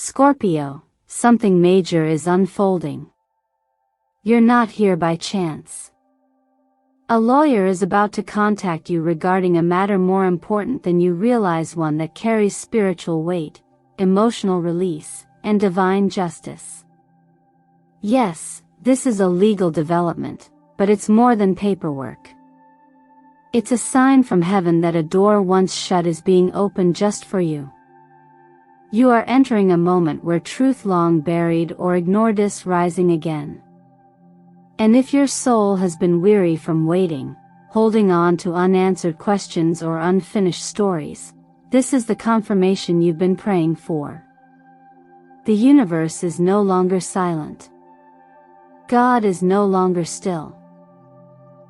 Scorpio, something major is unfolding. You're not here by chance. A lawyer is about to contact you regarding a matter more important than you realize, one that carries spiritual weight, emotional release, and divine justice. Yes, this is a legal development, but it's more than paperwork. It's a sign from heaven that a door once shut is being opened just for you. You are entering a moment where truth long buried or ignored is rising again. And if your soul has been weary from waiting, holding on to unanswered questions or unfinished stories, this is the confirmation you've been praying for. The universe is no longer silent. God is no longer still.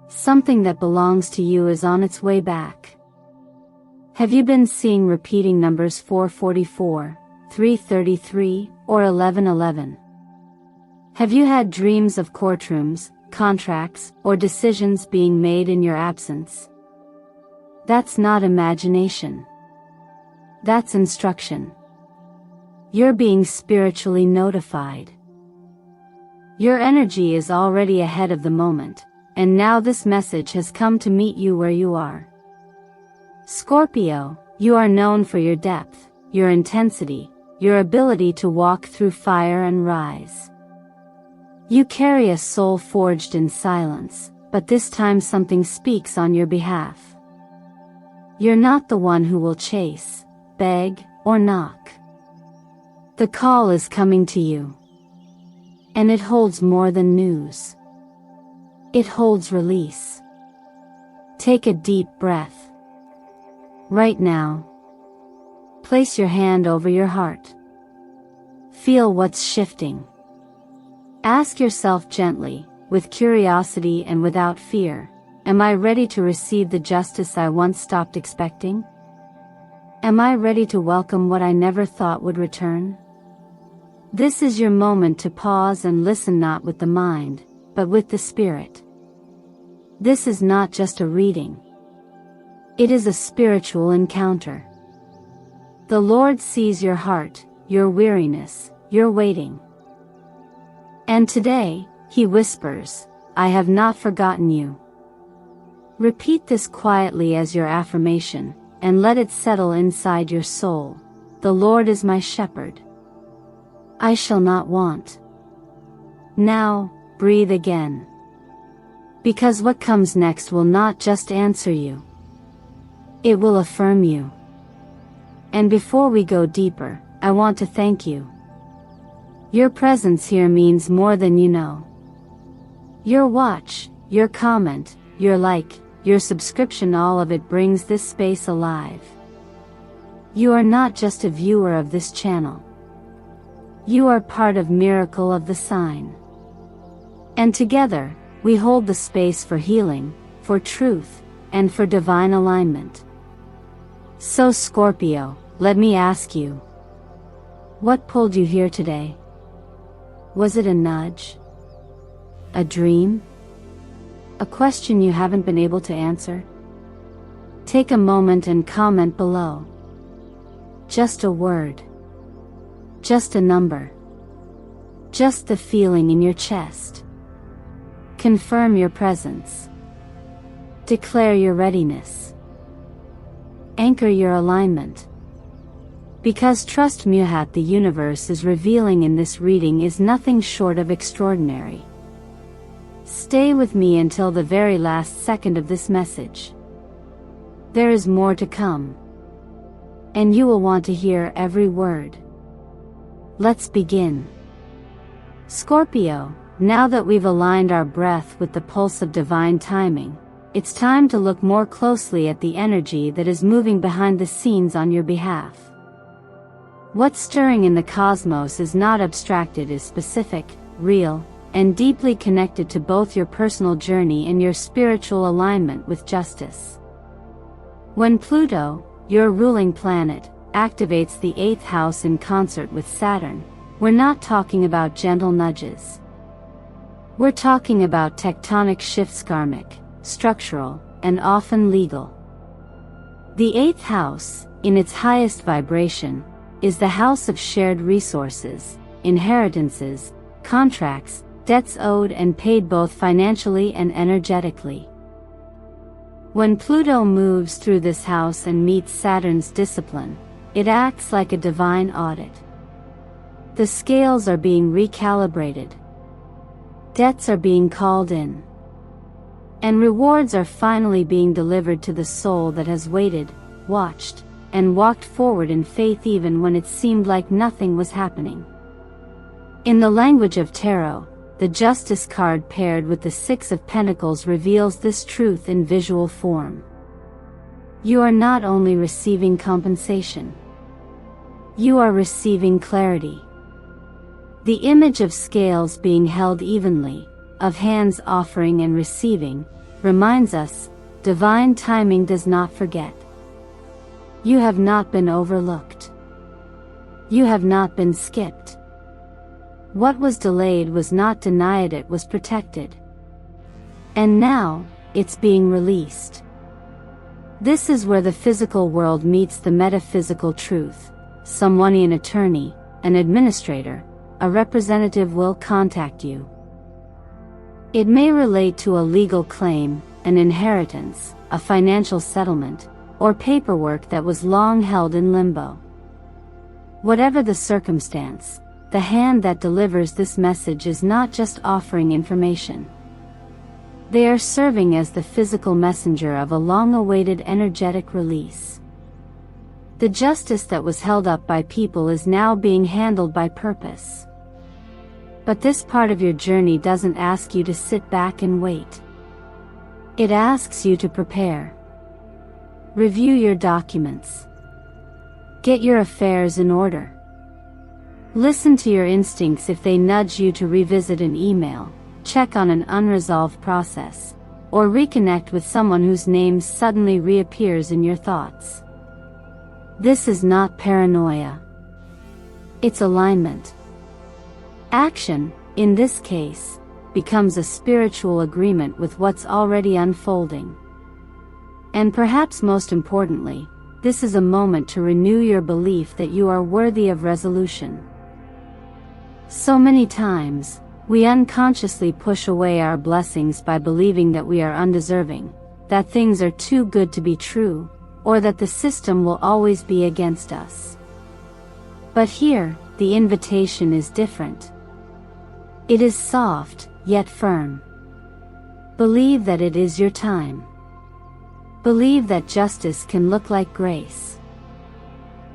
Something that belongs to you is on its way back. Have you been seeing repeating numbers 444, 333, or 1111? Have you had dreams of courtrooms, contracts, or decisions being made in your absence? That's not imagination. That's instruction. You're being spiritually notified. Your energy is already ahead of the moment, and now this message has come to meet you where you are. Scorpio, you are known for your depth, your intensity, your ability to walk through fire and rise. You carry a soul forged in silence, but this time something speaks on your behalf. You're not the one who will chase, beg, or knock. The call is coming to you. And it holds more than news. It holds release. Take a deep breath. Right now, place your hand over your heart. Feel what's shifting. Ask yourself gently, with curiosity and without fear, am I ready to receive the justice I once stopped expecting? Am I ready to welcome what I never thought would return? This is your moment to pause and listen, not with the mind, but with the spirit. This is not just a reading. It is a spiritual encounter. The Lord sees your heart, your weariness, your waiting. And today, He whispers, I have not forgotten you. Repeat this quietly as your affirmation, and let it settle inside your soul. The Lord is my shepherd. I shall not want. Now, breathe again. Because what comes next will not just answer you. It will affirm you. And before we go deeper, I want to thank you. Your presence here means more than you know. Your watch, your comment, your like, your subscription, all of it brings this space alive. You are not just a viewer of this channel. You are part of Miracle of the Sign. And together, we hold the space for healing, for truth, and for divine alignment. So Scorpio, let me ask you. What pulled you here today? Was it a nudge? A dream? A question you haven't been able to answer? Take a moment and comment below. Just a word. Just a number. Just the feeling in your chest. Confirm your presence. Declare your readiness. Anchor your alignment. Because trust me, what the universe is revealing in this reading is nothing short of extraordinary. Stay with me until the very last second of this message. There is more to come. And you will want to hear every word. Let's begin. Scorpio, now that we've aligned our breath with the pulse of divine timing, it's time to look more closely at the energy that is moving behind the scenes on your behalf. What's stirring in the cosmos is not abstracted, it is specific, real, and deeply connected to both your personal journey and your spiritual alignment with justice. When Pluto, your ruling planet, activates the 8th house in concert with Saturn, we're not talking about gentle nudges. We're talking about tectonic shifts, karmic, structural, and often legal. The 8th house, in its highest vibration, is the house of shared resources, inheritances, contracts, debts owed and paid both financially and energetically. When Pluto moves through this house and meets Saturn's discipline, it acts like a divine audit. The scales are being recalibrated. Debts are being called in. And rewards are finally being delivered to the soul that has waited, watched, and walked forward in faith even when it seemed like nothing was happening. In the language of tarot, the Justice card paired with the Six of Pentacles reveals this truth in visual form. You are not only receiving compensation. You are receiving clarity. The image of scales being held evenly, of hands offering and receiving, reminds us, divine timing does not forget. You have not been overlooked. You have not been skipped. What was delayed was not denied, it was protected. And now, it's being released. This is where the physical world meets the metaphysical truth. Someone, an attorney, an administrator, a representative will contact you. It may relate to a legal claim, an inheritance, a financial settlement, or paperwork that was long held in limbo. Whatever the circumstance, the hand that delivers this message is not just offering information. They are serving as the physical messenger of a long-awaited energetic release. The justice that was held up by people is now being handled by purpose. But this part of your journey doesn't ask you to sit back and wait. It asks you to prepare. Review your documents. Get your affairs in order. Listen to your instincts if they nudge you to revisit an email, check on an unresolved process, or reconnect with someone whose name suddenly reappears in your thoughts. This is not paranoia. It's alignment. Action, in this case, becomes a spiritual agreement with what's already unfolding. And perhaps most importantly, this is a moment to renew your belief that you are worthy of resolution. So many times, we unconsciously push away our blessings by believing that we are undeserving, that things are too good to be true, or that the system will always be against us. But here, the invitation is different. It is soft, yet firm. Believe that it is your time. Believe that justice can look like grace.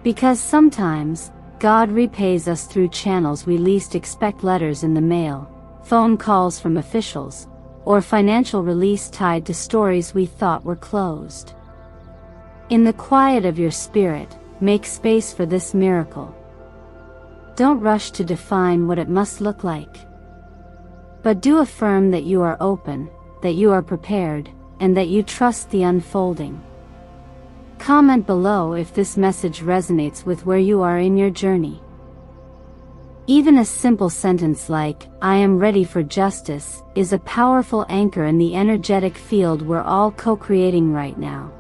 Because sometimes, God repays us through channels we least expect: letters in the mail, phone calls from officials, or financial release tied to stories we thought were closed. In the quiet of your spirit, make space for this miracle. Don't rush to define what it must look like. But do affirm that you are open, that you are prepared, and that you trust the unfolding. Comment below if this message resonates with where you are in your journey. Even a simple sentence like, "I am ready for justice," is a powerful anchor in the energetic field we're all co-creating right now.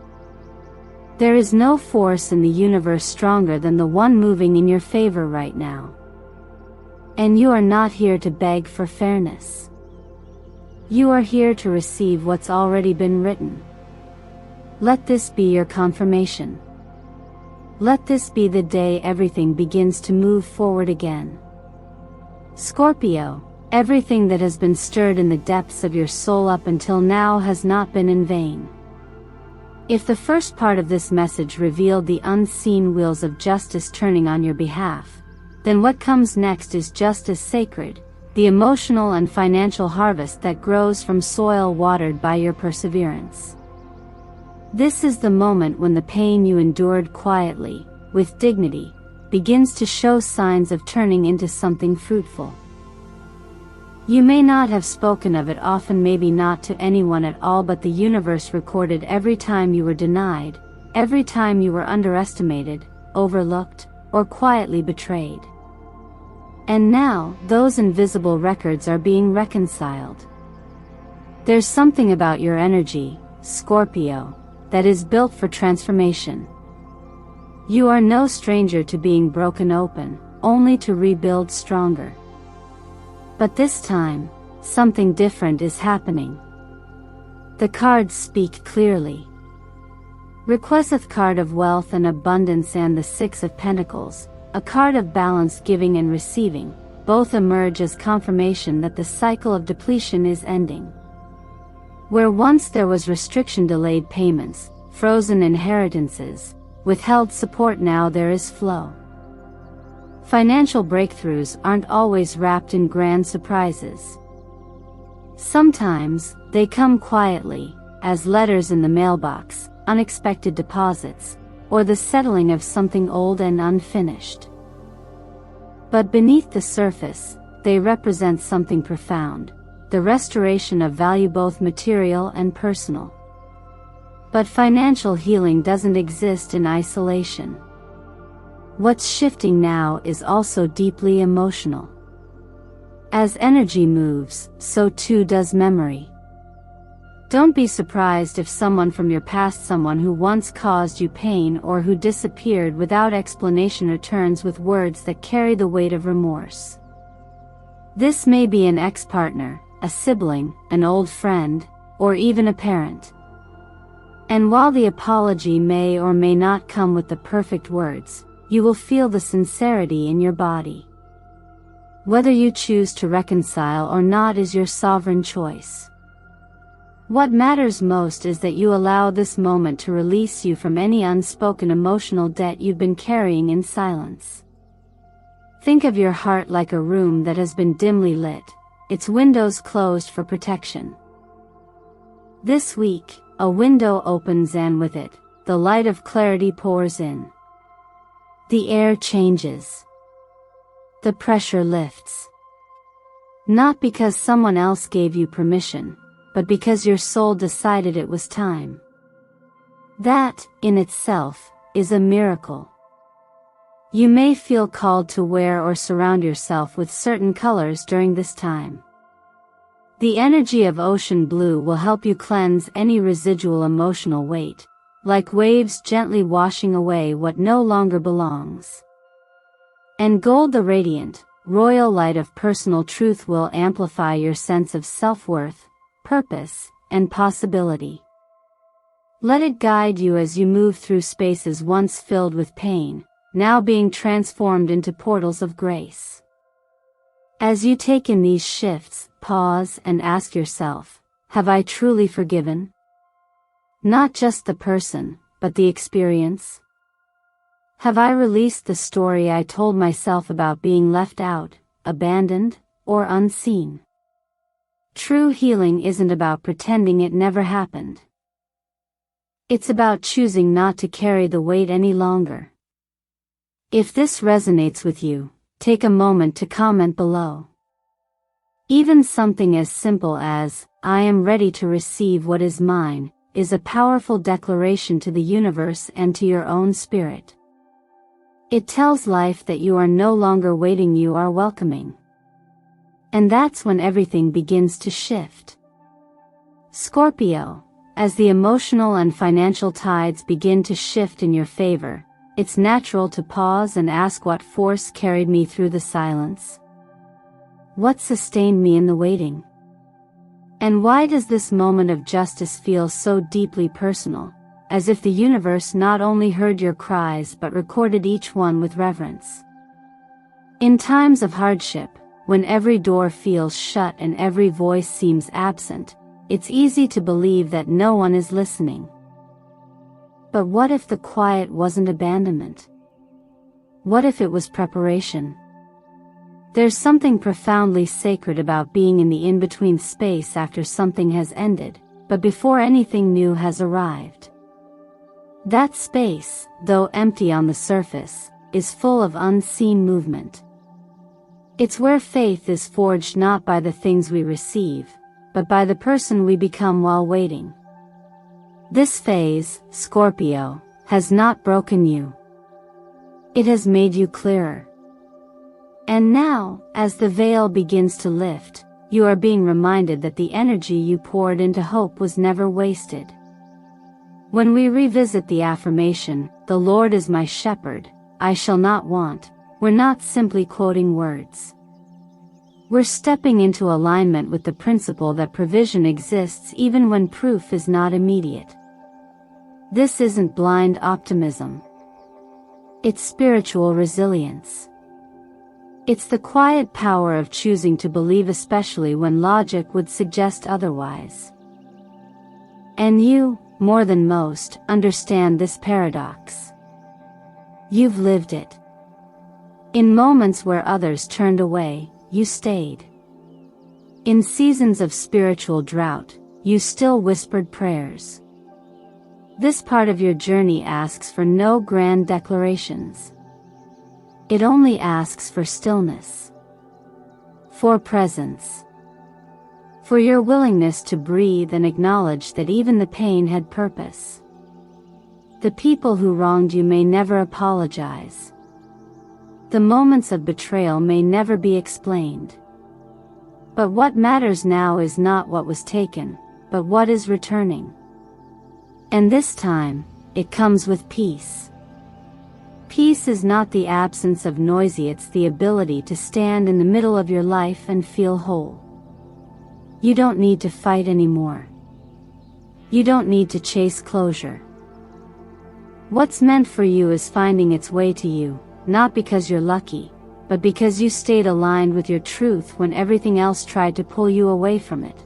There is no force in the universe stronger than the one moving in your favor right now. And you are not here to beg for fairness. You are here to receive what's already been written. Let this be your confirmation. Let this be the day everything begins to move forward again. Scorpio, everything that has been stirred in the depths of your soul up until now has not been in vain. If the first part of this message revealed the unseen wheels of justice turning on your behalf, then what comes next is just as sacred, the emotional and financial harvest that grows from soil watered by your perseverance. This is the moment when the pain you endured quietly, with dignity, begins to show signs of turning into something fruitful. You may not have spoken of it often, maybe not to anyone at all, but the universe recorded every time you were denied, every time you were underestimated, overlooked, or quietly betrayed. And now, those invisible records are being reconciled. There's something about your energy, Scorpio, that is built for transformation. You are no stranger to being broken open, only to rebuild stronger. But this time, something different is happening. The cards speak clearly. Requeseth card of wealth and abundance and the Six of Pentacles, a card of balance giving and receiving, both emerge as confirmation that the cycle of depletion is ending. Where once there was restriction, delayed payments, frozen inheritances, withheld support, now there is flow. Financial breakthroughs aren't always wrapped in grand surprises. Sometimes, they come quietly, as letters in the mailbox, unexpected deposits, or the settling of something old and unfinished. But beneath the surface, they represent something profound, the restoration of value, both material and personal. But financial healing doesn't exist in isolation. What's shifting now is also deeply emotional. As energy moves, so too does memory. Don't be surprised if someone from your past, someone who once caused you pain or who disappeared without explanation, returns with words that carry the weight of remorse. This may be an ex-partner, a sibling, an old friend, or even a parent. And while the apology may or may not come with the perfect words, you will feel the sincerity in your body. Whether you choose to reconcile or not is your sovereign choice. What matters most is that you allow this moment to release you from any unspoken emotional debt you've been carrying in silence. Think of your heart like a room that has been dimly lit, its windows closed for protection. This week, a window opens and with it, the light of clarity pours in. The air changes. The pressure lifts. Not because someone else gave you permission, but because your soul decided it was time. That, in itself, is a miracle. You may feel called to wear or surround yourself with certain colors during this time. The energy of ocean blue will help you cleanse any residual emotional weight, like waves gently washing away what no longer belongs. And gold, the radiant, royal light of personal truth, will amplify your sense of self-worth, purpose, and possibility. Let it guide you as you move through spaces once filled with pain, now being transformed into portals of grace. As you take in these shifts, pause and ask yourself, have I truly forgiven? Not just the person, but the experience? Have I released the story I told myself about being left out, abandoned, or unseen? True healing isn't about pretending it never happened. It's about choosing not to carry the weight any longer. If this resonates with you, take a moment to comment below. Even something as simple as, I am ready to receive what is mine, is a powerful declaration to the universe and to your own spirit. It tells life that you are no longer waiting, you are welcoming. And that's when everything begins to shift. Scorpio, as the emotional and financial tides begin to shift in your favor, it's natural to pause and ask, what force carried me through the silence? What sustained me in the waiting? And why does this moment of justice feel so deeply personal, as if the universe not only heard your cries but recorded each one with reverence? In times of hardship, when every door feels shut and every voice seems absent, it's easy to believe that no one is listening. But what if the quiet wasn't abandonment? What if it was preparation? There's something profoundly sacred about being in the in-between space after something has ended, but before anything new has arrived. That space, though empty on the surface, is full of unseen movement. It's where faith is forged not by the things we receive, but by the person we become while waiting. This phase, Scorpio, has not broken you. It has made you clearer. And now, as the veil begins to lift, you are being reminded that the energy you poured into hope was never wasted. When we revisit the affirmation, "The Lord is my shepherd, I shall not want," we're not simply quoting words. We're stepping into alignment with the principle that provision exists even when proof is not immediate. This isn't blind optimism. It's spiritual resilience. It's the quiet power of choosing to believe, especially when logic would suggest otherwise. And you, more than most, understand this paradox. You've lived it. In moments where others turned away, you stayed. In seasons of spiritual drought, you still whispered prayers. This part of your journey asks for no grand declarations. It only asks for stillness, for presence, for your willingness to breathe and acknowledge that even the pain had purpose. The people who wronged you may never apologize. The moments of betrayal may never be explained. But what matters now is not what was taken, but what is returning. And this time, it comes with peace. Peace is not the absence of noisy, it's the ability to stand in the middle of your life and feel whole. You don't need to fight anymore. You don't need to chase closure. What's meant for you is finding its way to you, not because you're lucky, but because you stayed aligned with your truth when everything else tried to pull you away from it.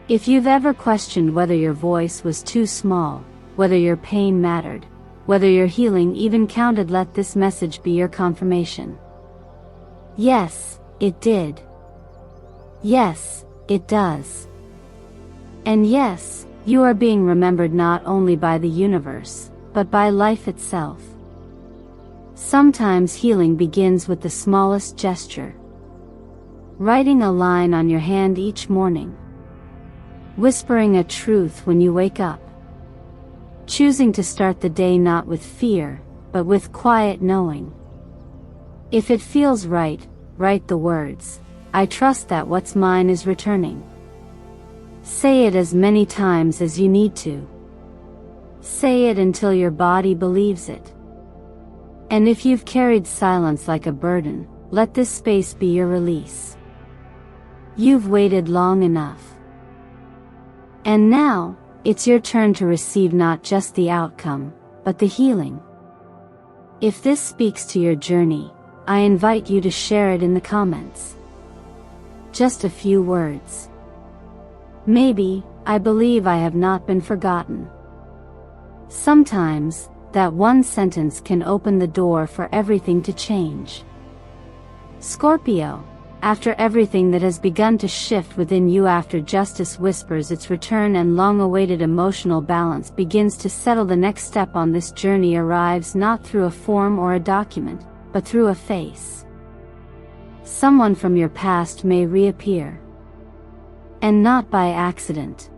If you've ever questioned whether your voice was too small, whether your pain mattered, whether your healing even counted, let this message be your confirmation. Yes, it did. Yes, it does. And yes, you are being remembered not only by the universe, but by life itself. Sometimes healing begins with the smallest gesture. Writing a line on your hand each morning. Whispering a truth when you wake up. Choosing to start the day not with fear, but with quiet knowing. If it feels right, write the words, "I trust that what's mine is returning." Say it as many times as you need to. Say it until your body believes it. And if you've carried silence like a burden, let this space be your release. You've waited long enough. And now, it's your turn to receive not just the outcome, but the healing. If this speaks to your journey, I invite you to share it in the comments. Just a few words. Maybe, "I believe I have not been forgotten." Sometimes, that one sentence can open the door for everything to change. Scorpio, after everything that has begun to shift within you, after justice whispers its return and long-awaited emotional balance begins to settle, the next step on this journey arrives not through a form or a document, but through a face. Someone from your past may reappear. And not by accident.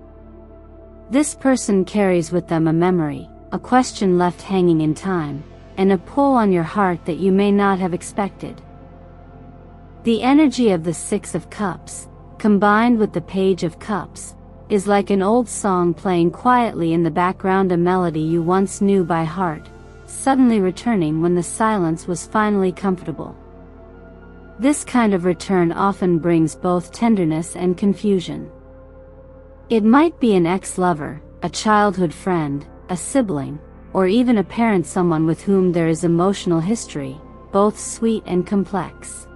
This person carries with them a memory, a question left hanging in time, and a pull on your heart that you may not have expected. The energy of the Six of Cups, combined with the Page of Cups, is like an old song playing quietly in the background, a melody you once knew by heart, suddenly returning when the silence was finally comfortable. This kind of return often brings both tenderness and confusion. It might be an ex-lover, a childhood friend, a sibling, or even a parent, someone with whom there is emotional history, both sweet and complex.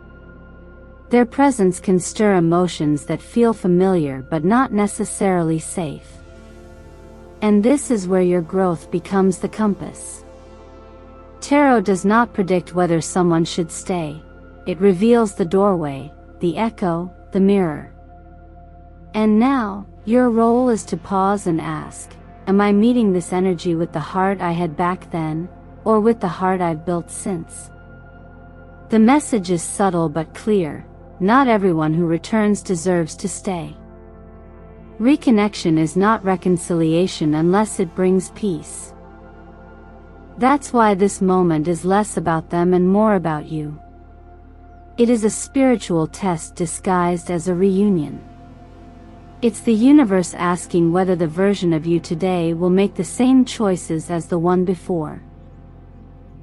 Their presence can stir emotions that feel familiar but not necessarily safe. And this is where your growth becomes the compass. Tarot does not predict whether someone should stay. It reveals the doorway, the echo, the mirror. And now, your role is to pause and ask, am I meeting this energy with the heart I had back then, or with the heart I've built since? The message is subtle but clear. Not everyone who returns deserves to stay. Reconnection is not reconciliation unless it brings peace. That's why this moment is less about them and more about you. It is a spiritual test disguised as a reunion. It's the universe asking whether the version of you today will make the same choices as the one before.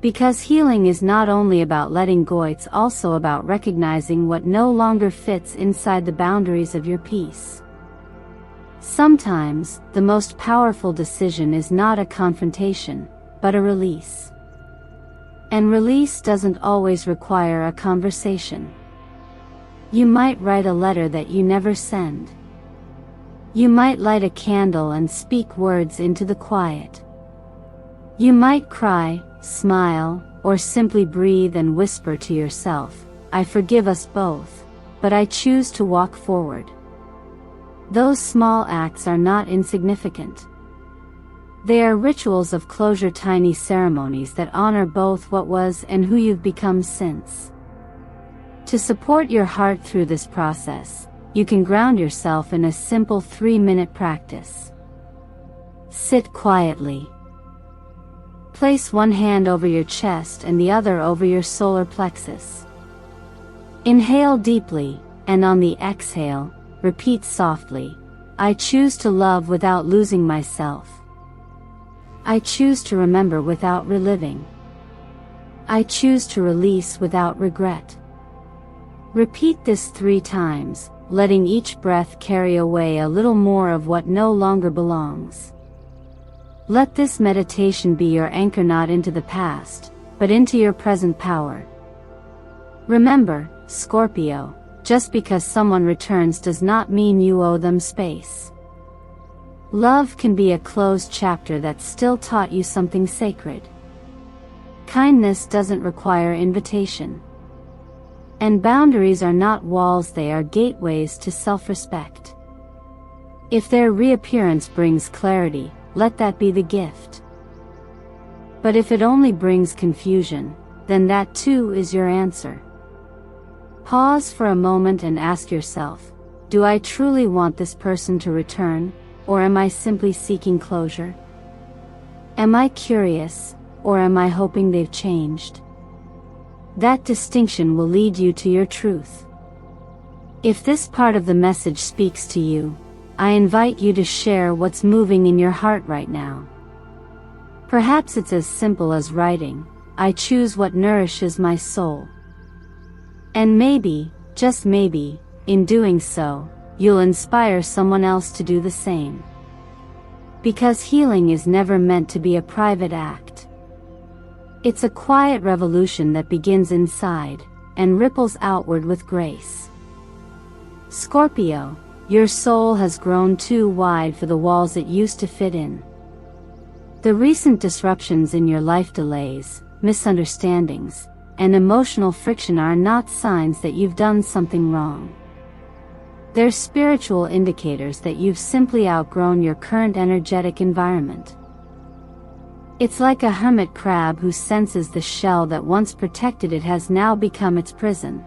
Because healing is not only about letting go, it's also about recognizing what no longer fits inside the boundaries of your peace. Sometimes, the most powerful decision is not a confrontation, but a release. And release doesn't always require a conversation. You might write a letter that you never send. You might light a candle and speak words into the quiet. You might cry, smile, or simply breathe and whisper to yourself, "I forgive us both, but I choose to walk forward." Those small acts are not insignificant. They are rituals of closure, tiny ceremonies that honor both what was and who you've become since. To support your heart through this process, you can ground yourself in a simple 3-minute practice. Sit quietly. Place one hand over your chest and the other over your solar plexus. Inhale deeply, and on the exhale, repeat softly, "I choose to love without losing myself. I choose to remember without reliving. I choose to release without regret." Repeat this 3 times, letting each breath carry away a little more of what no longer belongs. Let this meditation be your anchor, not into the past, but into your present power. Remember, Scorpio, just because someone returns does not mean you owe them space. Love can be a closed chapter that still taught you something sacred. Kindness doesn't require invitation. And boundaries are not walls, they are gateways to self-respect. If their reappearance brings clarity, let that be the gift. But if it only brings confusion, then that too is your answer. Pause for a moment and ask yourself, do I truly want this person to return, or am I simply seeking closure? Am I curious, or am I hoping they've changed? That distinction will lead you to your truth. If this part of the message speaks to you, I invite you to share what's moving in your heart right now. Perhaps it's as simple as writing, "I choose what nourishes my soul." And maybe, just maybe, in doing so, you'll inspire someone else to do the same. Because healing is never meant to be a private act. It's a quiet revolution that begins inside, and ripples outward with grace. Scorpio, your soul has grown too wide for the walls it used to fit in. The recent disruptions in your life, delays, misunderstandings, and emotional friction are not signs that you've done something wrong. They're spiritual indicators that you've simply outgrown your current energetic environment. It's like a hermit crab who senses the shell that once protected it has now become its prison.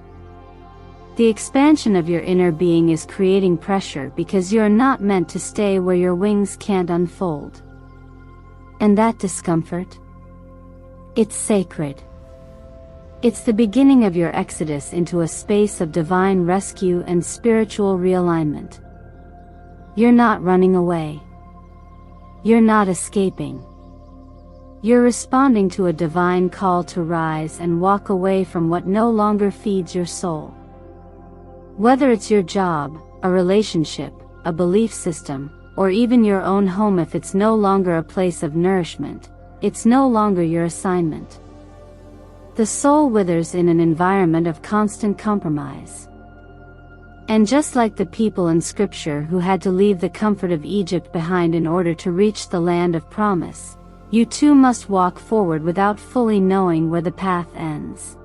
The expansion of your inner being is creating pressure because you're not meant to stay where your wings can't unfold. And that discomfort? It's sacred. It's the beginning of your exodus into a space of divine rescue and spiritual realignment. You're not running away. You're not escaping. You're responding to a divine call to rise and walk away from what no longer feeds your soul. Whether it's your job, a relationship, a belief system, or even your own home, if it's no longer a place of nourishment, it's no longer your assignment. The soul withers in an environment of constant compromise. And just like the people in Scripture who had to leave the comfort of Egypt behind in order to reach the land of promise, you too must walk forward without fully knowing where the path ends.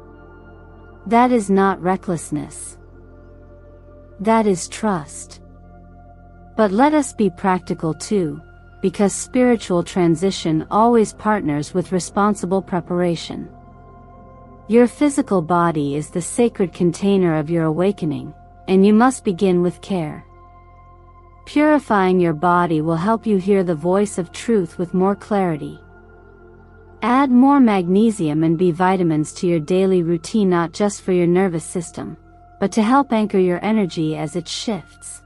That is not recklessness. That is trust. But let us be practical too, because spiritual transition always partners with responsible preparation. Your physical body is the sacred container of your awakening, and you must begin with care. Purifying your body will help you hear the voice of truth with more clarity. Add more magnesium and B vitamins to your daily routine, not just for your nervous system, but to help anchor your energy as it shifts.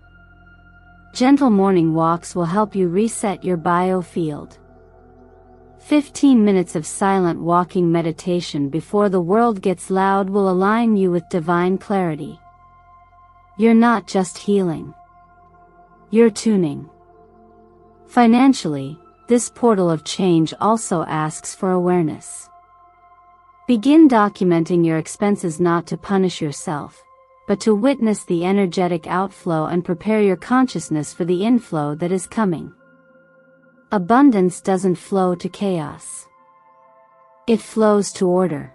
Gentle morning walks will help you reset your biofield. 15 minutes of silent walking meditation before the world gets loud will align you with divine clarity. You're not just healing. You're tuning. Financially, this portal of change also asks for awareness. Begin documenting your expenses not to punish yourself, but to witness the energetic outflow and prepare your consciousness for the inflow that is coming. Abundance doesn't flow to chaos. It flows to order.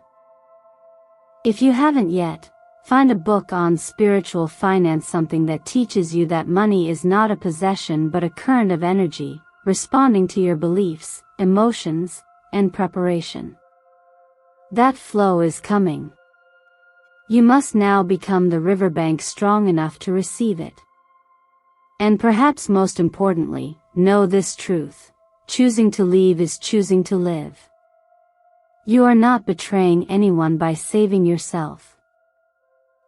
If you haven't yet, find a book on spiritual finance, something that teaches you that money is not a possession but a current of energy, responding to your beliefs, emotions, and preparation. That flow is coming. You must now become the riverbank strong enough to receive it. And perhaps most importantly, know this truth: choosing to leave is choosing to live. You are not betraying anyone by saving yourself.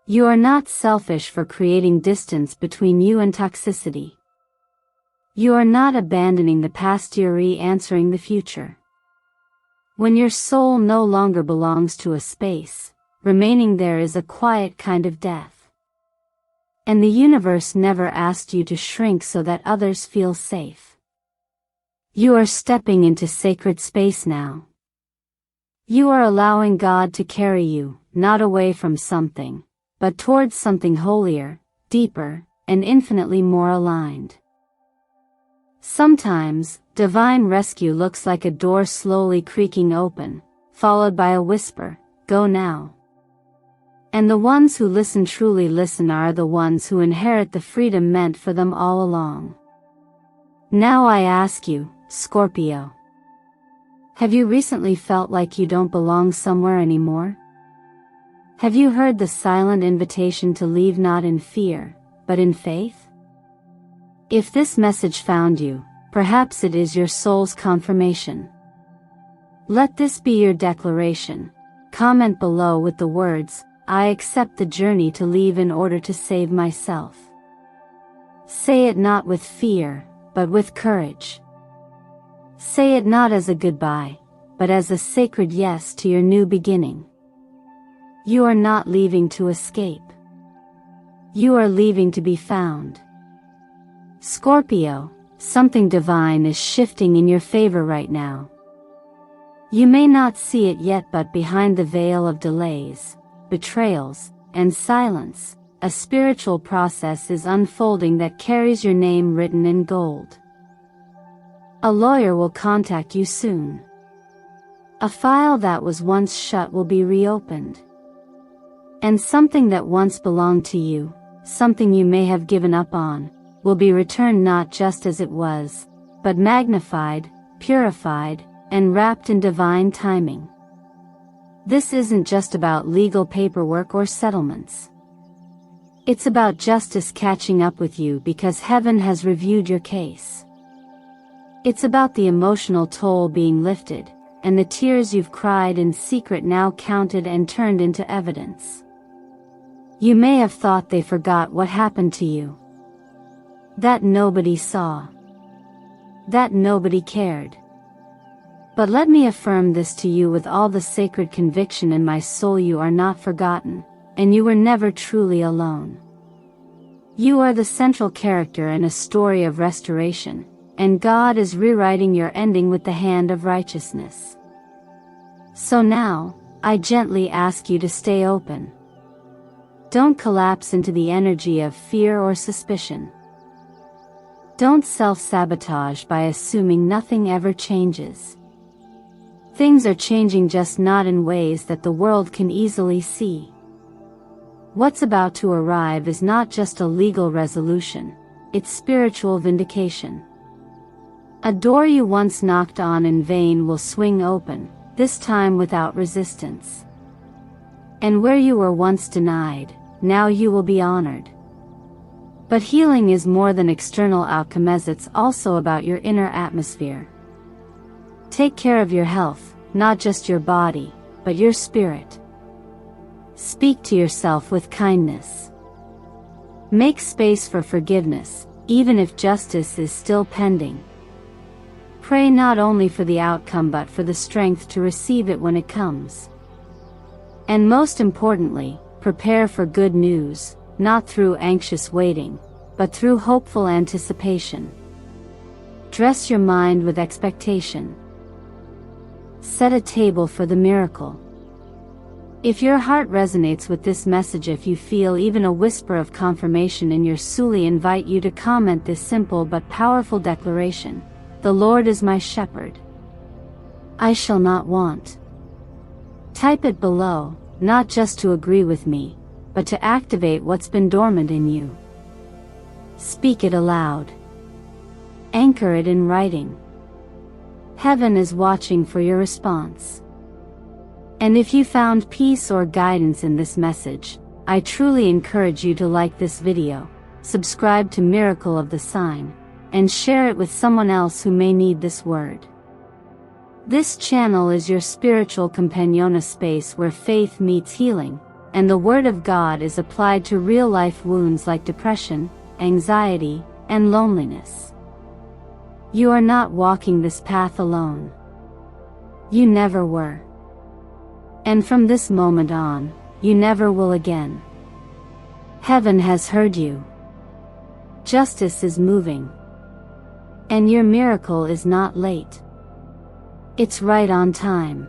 You are not selfish for creating distance between you and toxicity. You are not abandoning the past, you're re-answering the future. When your soul no longer belongs to a space, remaining there is a quiet kind of death. And the universe never asked you to shrink so that others feel safe. You are stepping into sacred space now. You are allowing God to carry you, not away from something, but towards something holier, deeper, and infinitely more aligned. Sometimes, divine rescue looks like a door slowly creaking open, followed by a whisper, "Go now." And the ones who listen truly listen are the ones who inherit the freedom meant for them all along. Now I ask you, Scorpio. Have you recently felt like you don't belong somewhere anymore? Have you heard the silent invitation to leave not in fear, but in faith? If this message found you, perhaps it is your soul's confirmation. Let this be your declaration. Comment below with the words, "I accept the journey to leave in order to save myself." Say it not with fear, but with courage. Say it not as a goodbye, but as a sacred yes to your new beginning. You are not leaving to escape. You are leaving to be found. Scorpio, something divine is shifting in your favor right now. You may not see it yet, but behind the veil of delays, betrayals, and silence, a spiritual process is unfolding that carries your name written in gold. A lawyer will contact you soon. A file that was once shut will be reopened. And something that once belonged to you, something you may have given up on, will be returned not just as it was, but magnified, purified, and wrapped in divine timing. This isn't just about legal paperwork or settlements. It's about justice catching up with you because heaven has reviewed your case. It's about the emotional toll being lifted, and the tears you've cried in secret now counted and turned into evidence. You may have thought they forgot what happened to you. That nobody saw. That nobody cared. But let me affirm this to you with all the sacred conviction in my soul: you are not forgotten, and you were never truly alone. You are the central character in a story of restoration, and God is rewriting your ending with the hand of righteousness. So now, I gently ask you to stay open. Don't collapse into the energy of fear or suspicion. Don't self-sabotage by assuming nothing ever changes. Things are changing, just not in ways that the world can easily see. What's about to arrive is not just a legal resolution, it's spiritual vindication. A door you once knocked on in vain will swing open, this time without resistance. And where you were once denied, now you will be honored. But healing is more than external outcomes, it's also about your inner atmosphere. Take care of your health, not just your body, but your spirit. Speak to yourself with kindness. Make space for forgiveness, even if justice is still pending. Pray not only for the outcome but for the strength to receive it when it comes. And most importantly, prepare for good news, not through anxious waiting, but through hopeful anticipation. Dress your mind with expectation. Set a table for the miracle. If your heart resonates with this message, if you feel even a whisper of confirmation in your soul, I invite you to comment this simple but powerful declaration: "The Lord is my shepherd. I shall not want." Type it below, not just to agree with me, but to activate what's been dormant in you. Speak it aloud. Anchor it in writing. Heaven is watching for your response. And if you found peace or guidance in this message, I truly encourage you to like this video, subscribe to Miracle of the Sign, and share it with someone else who may need this word. This channel is your spiritual companion, a space where faith meets healing, and the Word of God is applied to real-life wounds like depression, anxiety, and loneliness. You are not walking this path alone. You never were. And from this moment on, you never will again. Heaven has heard you. Justice is moving. And your miracle is not late. It's right on time.